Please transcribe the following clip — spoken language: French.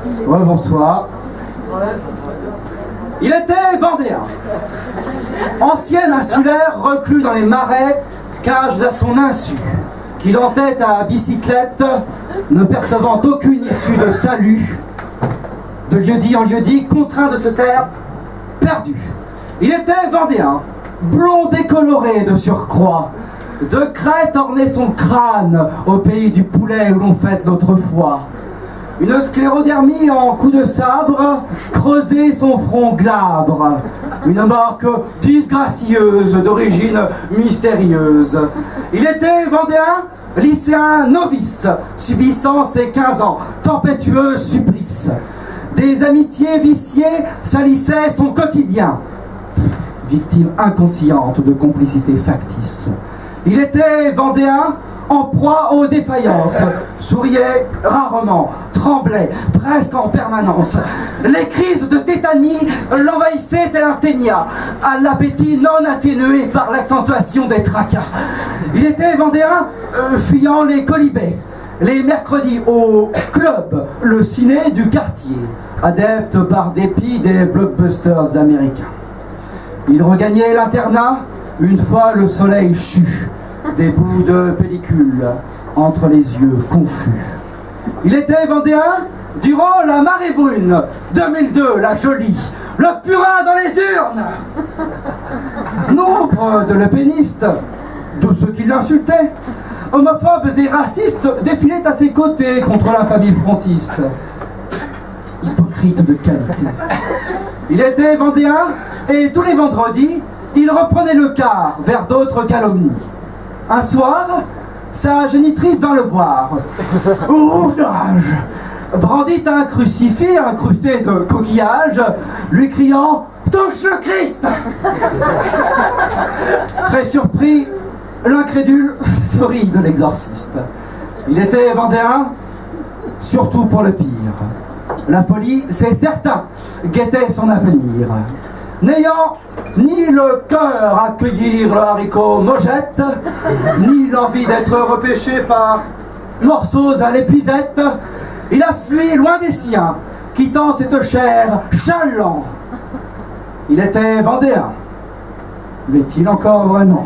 Ouais, bonsoir. Il était vendéen. Ancien insulaire reclus dans les marais, cage à son insu, qu'il entête à bicyclette, ne percevant aucune issue de salut, de lieu-dit en lieu-dit, contraint de se taire, perdu. Il était vendéen, blond décoloré de surcroît, de crête ornait son crâne au pays du poulet où l'on fête l'autrefois. Une sclérodermie en coup de sabre creusait son front glabre. Une marque disgracieuse d'origine mystérieuse. Il était vendéen, lycéen novice, subissant ses 15 ans, tempétueux supplice. Des amitiés viciées salissaient son quotidien. Victime inconsciente de complicité factice. Il était vendéen, en proie aux défaillances, souriait rarement, tremblait presque en permanence. Les crises de tétanie l'envahissaient tel un ténia, à l'appétit non atténué par l'accentuation des tracas. Il était vendéen, fuyant les colibets, les mercredis au club, le ciné du quartier, adepte par dépit des blockbusters américains. Il regagnait l'internat une fois le soleil chu, des bouts de pellicule entre les yeux confus. Il était vendéen durant la marée brune, 2002, la jolie, le purin dans les urnes. Nombre de lepénistes, de ceux qui l'insultaient, homophobes et racistes, défilaient à ses côtés contre l'infamie frontiste. Hypocrite de qualité. Il était vendéen et tous les vendredis, il reprenait le quart vers d'autres calomnies. Un soir, sa génitrice vint le voir, rouge de rage, brandit un crucifix incrusté de coquillages, lui criant « Touche le Christ !» Très surpris, l'incrédule sourit de l'exorciste. Il était vendéen, surtout pour le pire. La folie, c'est certain, guettait son avenir. N'ayant ni le cœur à cueillir le haricot mojette, ni l'envie d'être repêché par morceaux à l'épuisette, il a fui loin des siens, quittant cette chair chaland. Il était vendéen. L'est-il encore vraiment ?